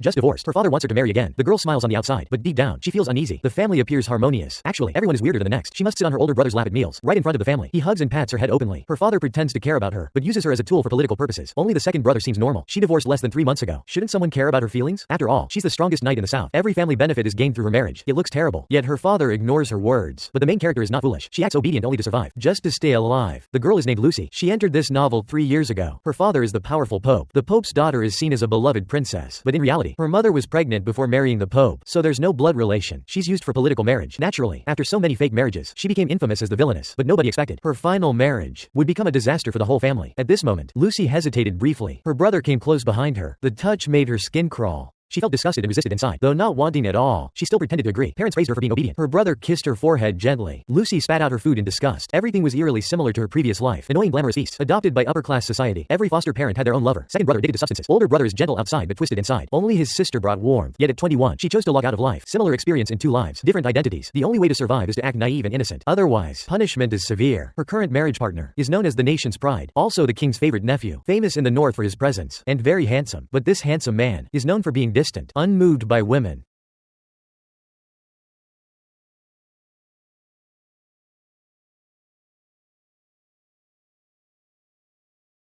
just divorced. Her father wants her to marry again. The girl smiles on the outside, but deep down, she feels uneasy. The family appears harmonious. Actually, everyone is weirder than the next. She must sit on her older brother's lap at meals, right in front of the family. He hugs and pats her head openly. Her father pretends to care about her, but uses her as a tool for political purposes. Only the second brother seems normal. She divorced less than 3 months ago. Shouldn't someone care about her feelings? After all, she's the strongest knight in the South. Every family benefit is gained through her marriage. It looks terrible. Yet her father ignores her words. But the main character is not foolish. She acts obedient only to survive, just to stay alive. The girl is named Lucy. She entered this novel 3 years ago. Her father is the powerful Pope. The Pope's daughter is seen as a beloved princess, but in reality, her mother was pregnant before marrying the Pope, so there's no blood relation. She's used for political marriage. Naturally, after so many fake marriages, she became infamous as the villainess, but nobody expected her final marriage would become a disaster for the whole family. At this moment, Lucy hesitated briefly. Her brother came close behind her. The touch made her skin crawl. She felt disgusted and resisted inside. Though not wanting at all, she still pretended to agree. Parents praised her for being obedient. Her brother kissed her forehead gently. Lucy spat out her food in disgust. Everything was eerily similar to her previous life. Annoying glamorous feasts. Adopted by upper-class society. Every foster parent had their own lover. Second brother addicted to substances. Older brother is gentle outside but twisted inside. Only his sister brought warmth. Yet at 21, she chose to log out of life. Similar experience in 2 lives. Different identities. The only way to survive is to act naive and innocent. Otherwise, punishment is severe. Her current marriage partner is known as the nation's pride. Also the king's favorite nephew. Famous in the north for his presence. And very handsome. But this handsome man is known for being distant. Unmoved by women.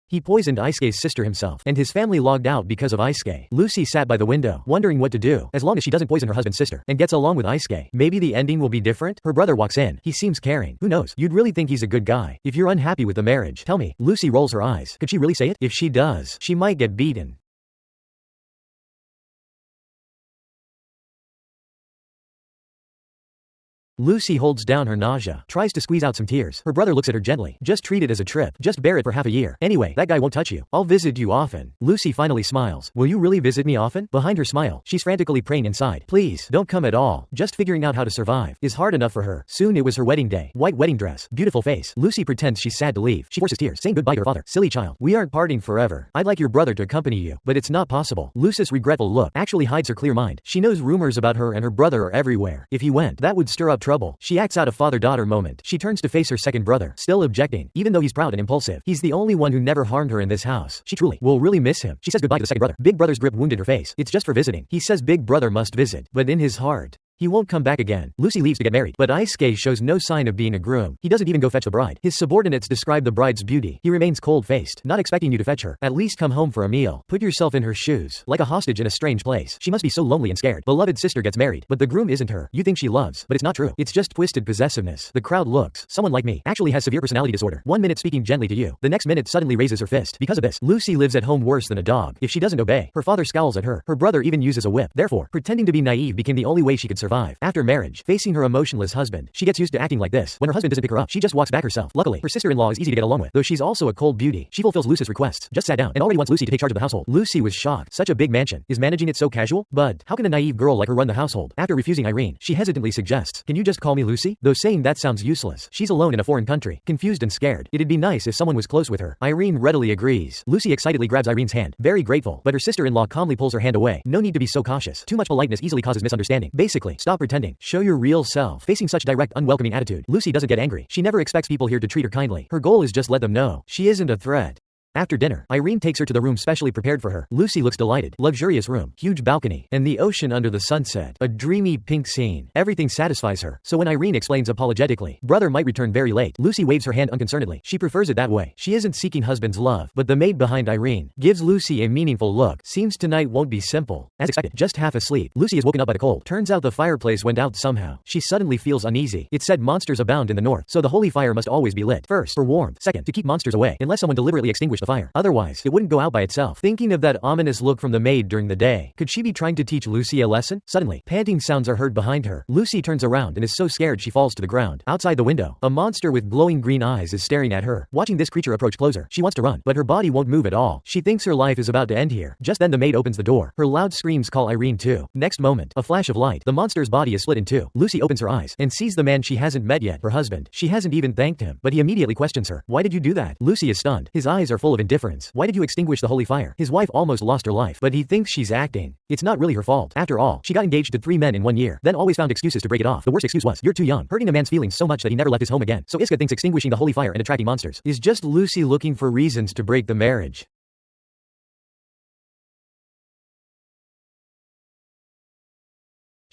He poisoned Isuke's sister himself, and his family logged out because of Isuke. Lucy sat by the window, wondering what to do, as long as she doesn't poison her husband's sister, and gets along with Isuke. Maybe the ending will be different? Her brother walks in. He seems caring. Who knows? You'd really think he's a good guy. If you're unhappy with the marriage, tell me. Lucy rolls her eyes. Could she really say it? If she does, she might get beaten. Lucy holds down her nausea, tries to squeeze out some tears. Her brother looks at her gently. Just treat it as a trip. Just bear it for half a year. Anyway, that guy won't touch you. I'll visit you often. Lucy finally smiles. Will you really visit me often? Behind her smile, she's frantically praying inside. Please, don't come at all. Just figuring out how to survive is hard enough for her. Soon it was her wedding day. White wedding dress. Beautiful face. Lucy pretends she's sad to leave. She forces tears, saying goodbye to her father. Silly child. We aren't parting forever. I'd like your brother to accompany you, but it's not possible. Lucy's regretful look actually hides her clear mind. She knows rumors about her and her brother are everywhere. If he went, that would stir up trouble. She acts out a father-daughter moment. She turns to face her second brother, still objecting, even though he's proud and impulsive. He's the only one who never harmed her in this house. She truly will really miss him. She says goodbye to the second brother. Big brother's grip wounded her face. It's just for visiting. He says big brother must visit, but in his heart, he won't come back again. Lucy leaves to get married, but Isuke shows no sign of being a groom. He doesn't even go fetch the bride. His subordinates describe the bride's beauty. He remains cold-faced, not expecting you to fetch her. At least come home for a meal. Put yourself in her shoes. Like a hostage in a strange place. She must be so lonely and scared. Beloved sister gets married, but the groom isn't her. You think she loves, but it's not true. It's just twisted possessiveness. The crowd looks. Someone like me actually has severe personality disorder. 1 minute speaking gently to you. The next minute suddenly raises her fist. Because of this, Lucy lives at home worse than a dog. If she doesn't obey, her father scowls at her. Her brother even uses a whip. Therefore, pretending to be naive became the only way she could survive. After marriage, facing her emotionless husband, she gets used to acting like this. When her husband doesn't pick her up, she just walks back herself. Luckily, her sister-in-law is easy to get along with, though she's also a cold beauty. She fulfills Lucy's requests, just sat down, and already wants Lucy to take charge of the household. Lucy was shocked. Such a big mansion. Is managing it so casual? But how can a naive girl like her run the household? After refusing Irene, she hesitantly suggests, can you just call me Lucy? Though saying that sounds useless. She's alone in a foreign country, confused and scared. It'd be nice if someone was close with her. Irene readily agrees. Lucy excitedly grabs Irene's hand, very grateful, but her sister-in-law calmly pulls her hand away. No need to be so cautious. Too much politeness easily causes misunderstanding. Basically, stop pretending. Show your real self. Facing such direct, unwelcoming attitude, Lucy doesn't get angry. She never expects people here to treat her kindly. Her goal is just let them know she isn't a threat. After dinner, Irene takes her to the room specially prepared for her. Lucy looks delighted. Luxurious room, huge balcony, and the ocean under the sunset. A dreamy pink scene. Everything satisfies her. So when Irene explains apologetically, brother might return very late, Lucy waves her hand unconcernedly. She prefers it that way. She isn't seeking husband's love, but the maid behind Irene gives Lucy a meaningful look. Seems tonight won't be simple. As expected, just half asleep, Lucy is woken up by the cold. Turns out the fireplace went out somehow. She suddenly feels uneasy. It said monsters abound in the north, so the holy fire must always be lit. First, for warmth. Second, to keep monsters away, unless someone deliberately extinguished the fire. Otherwise, it wouldn't go out by itself. Thinking of that ominous look from the maid during the day. Could she be trying to teach Lucy a lesson? Suddenly, panting sounds are heard behind her. Lucy turns around and is so scared she falls to the ground. Outside the window, a monster with glowing green eyes is staring at her. Watching this creature approach closer, she wants to run, but her body won't move at all. She thinks her life is about to end here. Just then the maid opens the door. Her loud screams call Irene too. Next moment, a flash of light. The monster's body is split in two. Lucy opens her eyes and sees the man she hasn't met yet, her husband. She hasn't even thanked him, but he immediately questions her. Why did you do that? Lucy is stunned. His eyes are full of indifference. Why did you extinguish the holy fire? His wife almost lost her life, but he thinks she's acting. It's not really her fault. After all, she got engaged to 3 men in 1 year, then always found excuses to break it off. The worst excuse was, you're too young, hurting a man's feelings so much that he never left his home again. So Iska thinks extinguishing the holy fire and attracting monsters is just Lucy looking for reasons to break the marriage.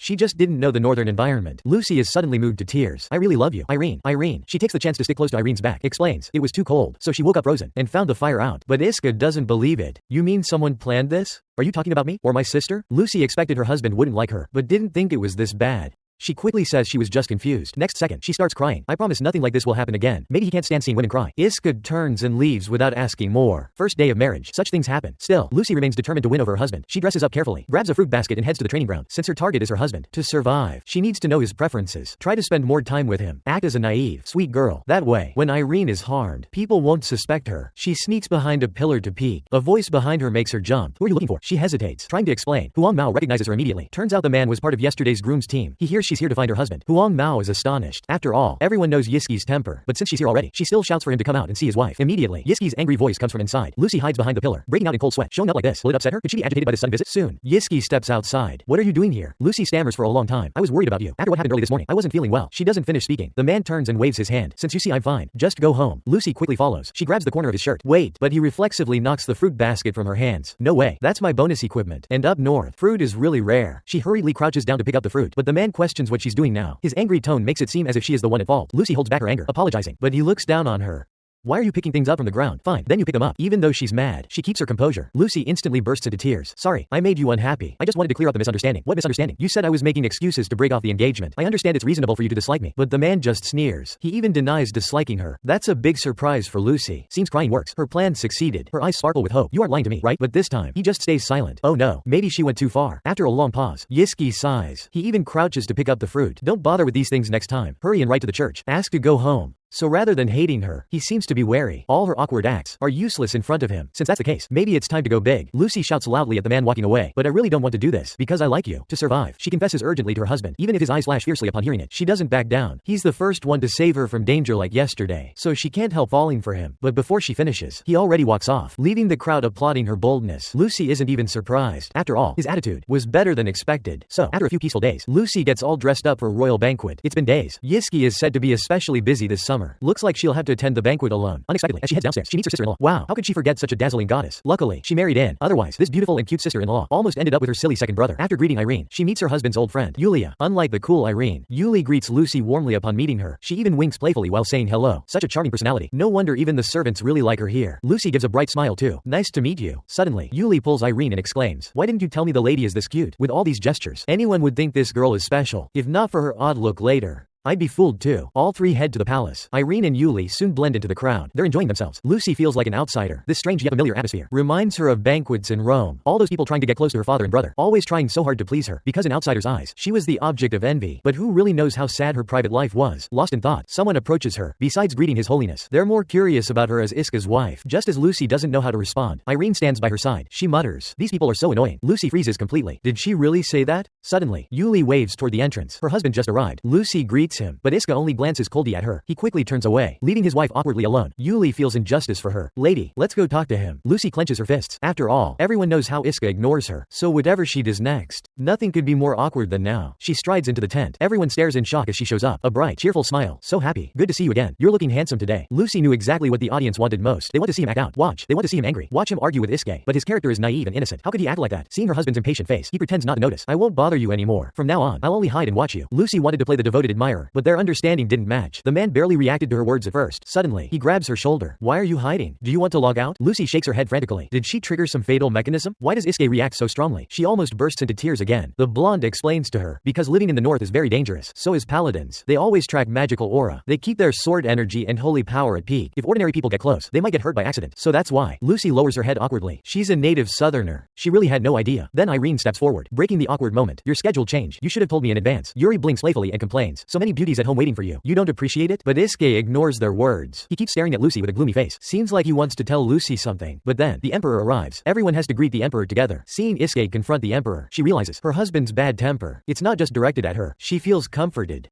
She just didn't know the northern environment. Lucy is suddenly moved to tears. I really love you. Irene. She takes the chance to stick close to Irene's back. Explains. It was too cold, so she woke up frozen and found the fire out. But Iska doesn't believe it. You mean someone planned this? Are you talking about me? Or my sister? Lucy expected her husband wouldn't like her, but didn't think it was this bad. She quickly says she was just confused. Next second, she starts crying. I promise nothing like this will happen again. Maybe he can't stand seeing women cry. Iska turns and leaves without asking more. First day of marriage. Such things happen. Still, Lucy remains determined to win over her husband. She dresses up carefully, grabs a fruit basket and heads to the training ground. Since her target is her husband, to survive, she needs to know his preferences. Try to spend more time with him. Act as a naive, sweet girl. That way, when Irene is harmed, people won't suspect her. She sneaks behind a pillar to peek. A voice behind her makes her jump. Who are you looking for? She hesitates, trying to explain. Huang Mao recognizes her immediately. Turns out the man was part of yesterday's groom's team. He hears she's here to find her husband. Huang Mao is astonished. After all, everyone knows Yiski's temper, but since she's here already, she still shouts for him to come out and see his wife. Immediately, Yiski's angry voice comes from inside. Lucy hides behind the pillar, breaking out in cold sweat. Showing up like this, will it upset her? Could she be agitated by the sudden visit? Soon, Yiski steps outside. What are you doing here? Lucy stammers for a long time. I was worried about you. After what happened early this morning, I wasn't feeling well. She doesn't finish speaking. The man turns and waves his hand. Since you see I'm fine, just go home. Lucy quickly follows. She grabs the corner of his shirt. Wait, but he reflexively knocks the fruit basket from her hands. No way. That's my bonus equipment. And up north, fruit is really rare. She hurriedly crouches down to pick up the fruit, but the man questions what she's doing now. His angry tone makes it seem as if she is the one at fault. Lucy holds back her anger, apologizing, but he looks down on her. Why are you picking things up from the ground? Fine, then you pick them up. Even though she's mad, she keeps her composure. Lucy instantly bursts into tears. Sorry, I made you unhappy. I just wanted to clear up the misunderstanding. What misunderstanding? You said I was making excuses to break off the engagement. I understand it's reasonable for you to dislike me, but the man just sneers. He even denies disliking her. That's a big surprise for Lucy. Seems crying works. Her plan succeeded. Her eyes sparkle with hope. You aren't lying to me, right? But this time, he just stays silent. Oh no, maybe she went too far. After a long pause, Yiski sighs. He even crouches to pick up the fruit. Don't bother with these things next time. Hurry and write to the church. Ask to go home. So rather than hating her, he seems to be wary. All her awkward acts are useless in front of him. Since that's the case, maybe it's time to go big. Lucy shouts loudly at the man walking away. But I really don't want to do this, because I like you. To survive, she confesses urgently to her husband. Even if his eyes flash fiercely upon hearing it, she doesn't back down. He's the first one to save her from danger like yesterday, so she can't help falling for him. But before she finishes, he already walks off, leaving the crowd applauding her boldness. Lucy isn't even surprised. After all, his attitude was better than expected. So, after a few peaceful days, Lucy gets all dressed up for a royal banquet. It's been days. Yiski is said to be especially busy this summer. Looks like she'll have to attend the banquet alone. Unexpectedly, as she heads downstairs, she meets her sister-in-law. Wow, how could she forget such a dazzling goddess? Luckily, she married in. Otherwise, this beautiful and cute sister-in-law almost ended up with her silly second brother. After greeting Irene, she meets her husband's old friend, Yulia. Unlike the cool Irene, Yuli greets Lucy warmly upon meeting her. She even winks playfully while saying hello. Such a charming personality. No wonder even the servants really like her here. Lucy gives a bright smile too. Nice to meet you. Suddenly, Yuli pulls Irene and exclaims, why didn't you tell me the lady is this cute? With all these gestures, anyone would think this girl is special, if not for her odd look later. I'd be fooled too. All three head to the palace. Irene and Yuli soon blend into the crowd. They're enjoying themselves. Lucy feels like an outsider. This strange yet familiar atmosphere reminds her of banquets in Rome. All those people trying to get close to her father and brother, always trying so hard to please her, because in outsiders' eyes, she was the object of envy. But who really knows how sad her private life was? Lost in thought, someone approaches her. Besides greeting His Holiness, they're more curious about her as Iska's wife. Just as Lucy doesn't know how to respond, Irene stands by her side. She mutters, these people are so annoying. Lucy freezes completely. Did she really say that? Suddenly, Yuli waves toward the entrance. Her husband just arrived. Lucy greets him, but Iska only glances coldly at her. He quickly turns away, leaving his wife awkwardly alone. Yuli feels injustice for her. Lady, let's go talk to him. Lucy clenches her fists. After all, everyone knows how Iska ignores her, so whatever she does next, nothing could be more awkward than now. She strides into the tent. Everyone stares in shock as she shows up. A bright, cheerful smile. So happy. Good to see you again. You're looking handsome today. Lucy knew exactly what the audience wanted most. They want to see him act out. Watch. They want to see him angry. Watch him argue with Iske. But his character is naive and innocent. How could he act like that? Seeing her husband's impatient face, he pretends not to notice. I won't bother you anymore. From now on, I'll only hide and watch you. Lucy wanted to play the devoted admirer, but their understanding didn't match. The man barely reacted to her words at first. Suddenly, he grabs her shoulder. Why are you hiding? Do you want to log out? Lucy shakes her head frantically. Did she trigger some fatal mechanism? Why does Iske react so strongly? She almost bursts into tears again. The blonde explains to her, because living in the north is very dangerous. So is paladins. They always track magical aura. They keep their sword energy and holy power at peak. If ordinary people get close, they might get hurt by accident. So that's why. Lucy lowers her head awkwardly. She's a native southerner. She really had no idea. Then Irene steps forward, breaking the awkward moment. Your schedule changed. You should have told me in advance. Yuri blinks playfully and complains. So many beauties at home waiting for you. You don't appreciate it? But Iske ignores their words. He keeps staring at Lucy with a gloomy face. Seems like he wants to tell Lucy something. But then, the Emperor arrives. Everyone has to greet the Emperor together. Seeing Iske confront the Emperor, she realizes her husband's bad temper. It's not just directed at her. She feels comforted.